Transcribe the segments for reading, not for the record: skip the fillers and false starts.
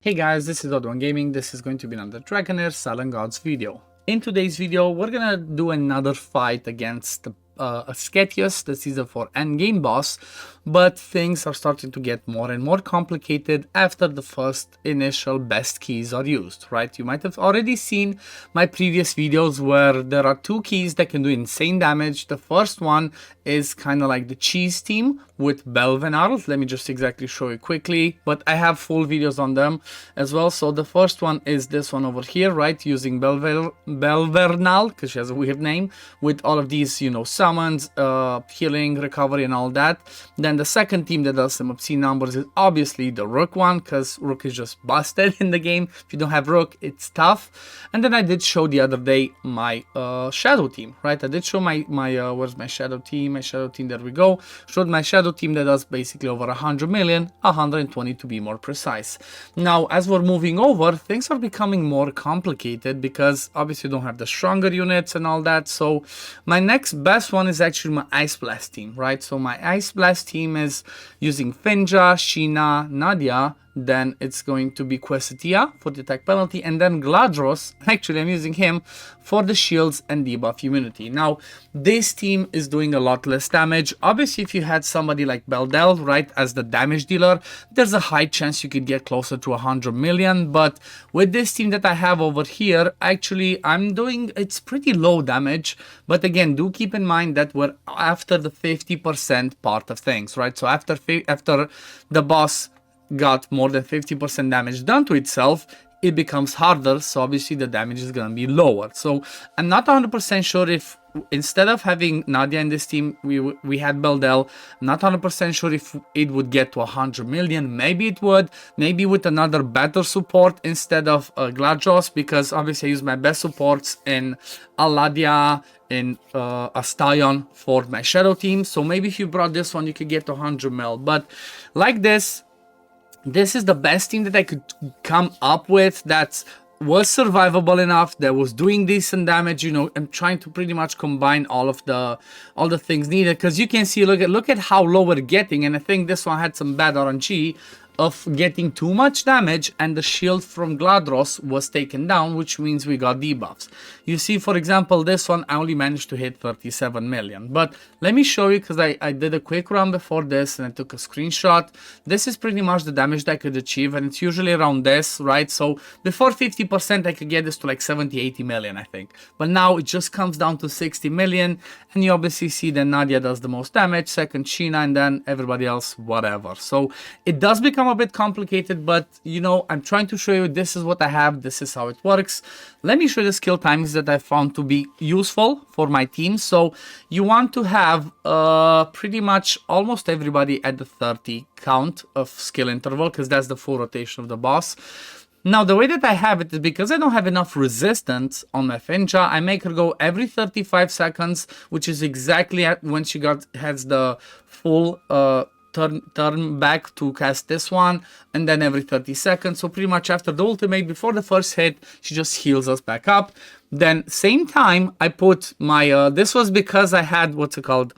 Hey guys, this is OddOneGaming. This is going to be another Dragonheir SilentGods video. In today's video, we're gonna do another fight against Ascetius, the Season 4 endgame boss, but things are starting to get more and more complicated after the first initial best keys are used, right? You might have already seen my previous videos where there are two keys that can do insane damage. The first one is kind of like the cheese team with Belvenarl. Let me just exactly show you quickly, but I have full videos on them as well. So the first one is this one over here, right? Using Belvernal, because she has a weird name, with all of these, you know, summons, healing, recovery, and all that. Then the second team that does some obscene numbers is obviously the Rook one, because Rook is just busted in the game. If you don't have Rook, it's tough. And then I did show the other day my Shadow team, right? I did show my where's my Shadow team? My Shadow team, there we go. Showed my Shadow team that does basically over 100 million, 120 to be more precise. Now, as we're moving over, things are becoming more complicated because obviously you don't have the stronger units and all that. So my next best one is actually my Ice Blast team, right? So my Ice Blast team is using Finja, Sheena, Nadia. Then it's going to be Quesetia for the attack penalty, and then Gladros, actually I'm using him for the shields and debuff immunity. Now, this team is doing a lot less damage. Obviously, if you had somebody like Beldel, right, as the damage dealer, there's a high chance you could get closer to 100 million, but with this team that I have over here, actually, I'm doing, it's pretty low damage, but again, do keep in mind that we're after the 50% part of things, right? So after the boss got more than 50% damage done to itself, it becomes harder, so obviously the damage is gonna be lower. So I'm not 100% sure if instead of having Nadia in this team, we had Beldel. I'm not 100% sure if it would get to 100 million. Maybe it would. Maybe with another better support instead of Gladros, because obviously I use my best supports in Aladia, in Astaion for my Shadow team. So maybe if you brought this one, you could get to 100 mil. But like this is the best team that I could come up with that was survivable enough, that was doing decent damage. You know, I'm trying to pretty much combine all the things needed, because you can see, look at how low we're getting, and I think this one had some bad RNG of getting too much damage, and the shield from Gladros was taken down, which means we got debuffs. You see, for example, this one I only managed to hit 37 million. But let me show you, because I did a quick run before this and I took a screenshot. This is pretty much the damage that I could achieve, and it's usually around this, right? So before 50% I could get this to like 70-80 million, I think. But now it just comes down to 60 million, and you obviously see that Nadia does the most damage, second Sheena, and then everybody else whatever. So it does become a bit complicated, but you know, I'm trying to show you this is what I have, this is how it works. Let me show you the skill timings that I found to be useful for my team. So you want to have pretty much almost everybody at the 30 count of skill interval, because that's the full rotation of the boss. Now, the way that I have it is because I don't have enough resistance on my Finja, I make her go every 35 seconds, which is exactly when she has the full turn back to cast this one, and then every 30 seconds. So pretty much after the ultimate, before the first hit, she just heals us back up. Then same time I put my this was because I had, what's it called,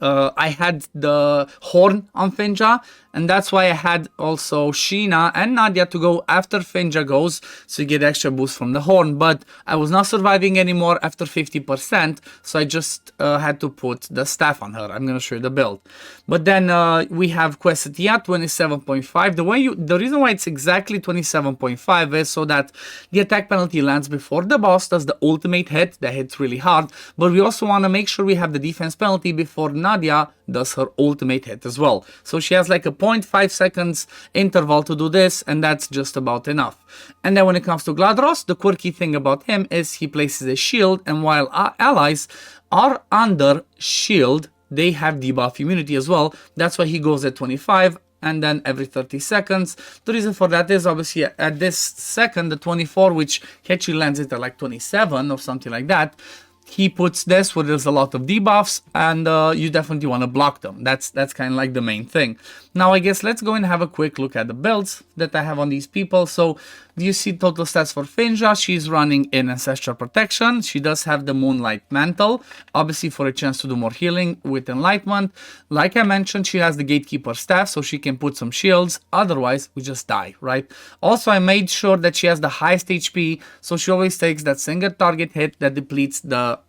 I had the horn on Finja, and that's why I had also Sheena and Nadia to go after Finja goes, so you get extra boost from the horn. But I was not surviving anymore after 50%, so I just had to put the staff on her. I'm gonna show you the build. But then we have Quesetia 27.5. The reason why it's exactly 27.5 is so that the attack penalty lands before the boss does the ultimate hit. That hits really hard, but we also want to make sure we have the defense penalty before Nadia does her ultimate hit as well. So she has like a 0.5 seconds interval to do this, and that's just about enough. And then when it comes to Gladros, the quirky thing about him is he places a shield, and while our allies are under shield, they have debuff immunity as well. That's why he goes at 25 and then every 30 seconds. The reason for that is obviously at this second, the 24, which actually lands it at like 27 or something like that, he puts this where there's a lot of debuffs, and you definitely want to block them. That's kind of like the main thing. Now, I guess let's go and have a quick look at the builds that I have on these people. So You see total stats for Finja. She's running in Ancestral Protection. She does have the Moonlight Mantle, obviously for a chance to do more healing with Enlightenment. Like I mentioned, she has the Gatekeeper Staff, so she can put some shields. Otherwise, we just die, right? Also, I made sure that she has the highest HP, so she always takes that single target hit that depletes the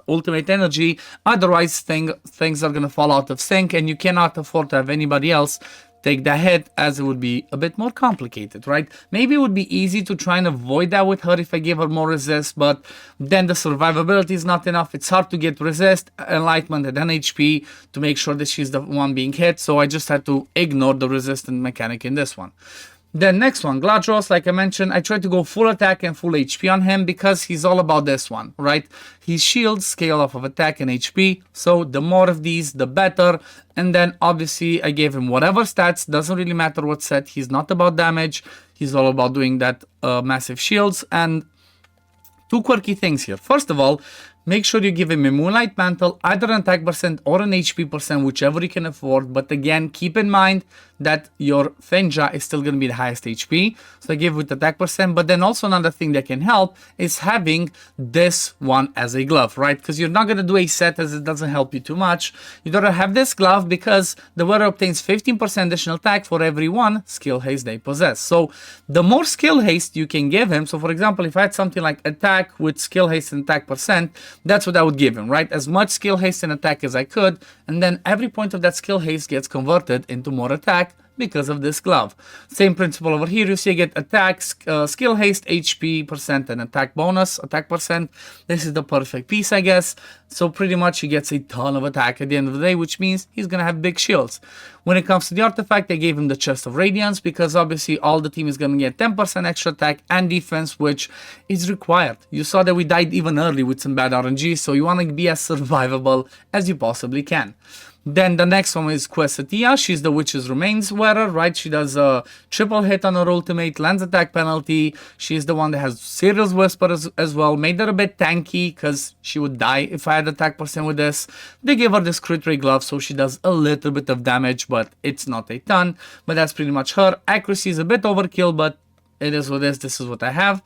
ultimate energy. Otherwise, things are gonna fall out of sync, and you cannot afford to have anybody else take that hit, as it would be a bit more complicated, right? Maybe it would be easy to try and avoid that with her if I gave her more resist, but then the survivability is not enough. It's hard to get resist, enlightenment, and then HP to make sure that she's the one being hit, so I just had to ignore the resistant mechanic in this one. The next one, Gladros, like I mentioned, I tried to go full attack and full HP on him because he's all about this one, right? His shields scale off of attack and HP, so the more of these, the better. And then obviously I gave him whatever stats, doesn't really matter what set, he's not about damage, he's all about doing that massive shields. And two quirky things here. First of all, make sure you give him a Moonlight Mantle, either an attack percent or an HP percent, whichever you can afford. But again, keep in mind that your Finja is still going to be the highest HP. So I give with attack percent. But then also another thing that can help is having this one as a glove, right? Because you're not going to do a set, as it doesn't help you too much. You gotta have this glove because the wearer obtains 15% additional attack for every one skill haste they possess. So the more skill haste you can give him, so for example, if I had something like attack with skill haste and attack percent, that's what I would give him, right? As much skill haste and attack as I could, and then every point of that skill haste gets converted into more attack because of this glove. Same principle over here. You see you get attack, skill haste, HP percent, and attack bonus, attack percent. This is the perfect piece, I guess. So pretty much he gets a ton of attack at the end of the day, which means he's gonna have big shields. When it comes to the artifact, I gave him the Chest of Radiance because obviously all the team is gonna get 10% extra attack and defense, which is required. You saw that we died even early with some bad RNG, so you wanna be as survivable as you possibly can. Then the next one is Quesatia. She's the Witch's Remains wearer, right? She does a triple hit on her ultimate, lands attack penalty. She's the one that has Serious Whisper as well. Made her a bit tanky because she would die if I had attack percent with this. They gave her this crit rate glove, so she does a little bit of damage, but it's not a ton. But that's pretty much her. Accuracy is a bit overkill, but it is what it is. This is what I have.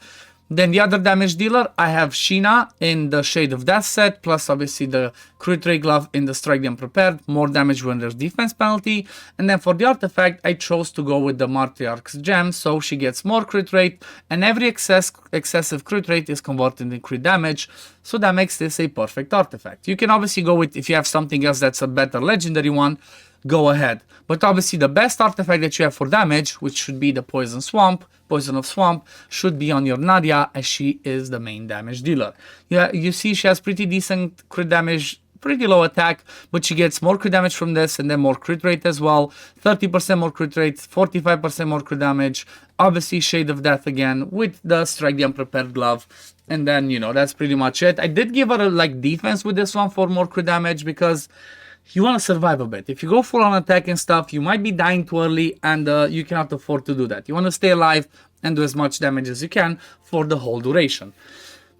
Then the other damage dealer, I have Sheena in the Shade of Death set, plus obviously the Crit Rate Glove in the Strike the Unprepared, more damage when there's defense penalty. And then for the artifact, I chose to go with the Matriarch's Gem, so she gets more crit rate, and every excessive crit rate is converted into crit damage, so that makes this a perfect artifact. You can obviously go with, if you have something else that's a better legendary one, go ahead. But obviously the best artifact that you have for damage, which should be the Poison of Swamp, should be on your Nadia, as she is the main damage dealer. Yeah, you see she has pretty decent crit damage, pretty low attack, but she gets more crit damage from this, and then more crit rate as well. 30% more crit rate, 45% more crit damage. Obviously Shade of Death again with the Strike the Unprepared glove. And then, you know, that's pretty much it. I did give her a defense with this one for more crit damage because you want to survive a bit. If you go full on attack and stuff, you might be dying too early, and you cannot afford to do that. You want to stay alive and do as much damage as you can for the whole duration.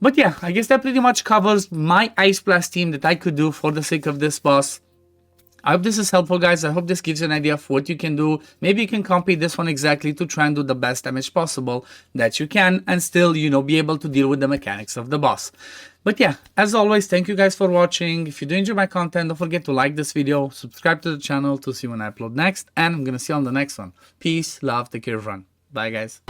But yeah, I guess that pretty much covers my Ice Blast team that I could do for the sake of this boss. I hope this is helpful, guys. I hope this gives you an idea of what you can do. Maybe you can copy this one exactly to try and do the best damage possible that you can, and still, you know, be able to deal with the mechanics of the boss. But yeah, as always, thank you guys for watching. If you do enjoy my content, don't forget to like this video, subscribe to the channel to see when I upload next, and I'm gonna see you on the next one. Peace, love, take care, everyone. Bye, guys.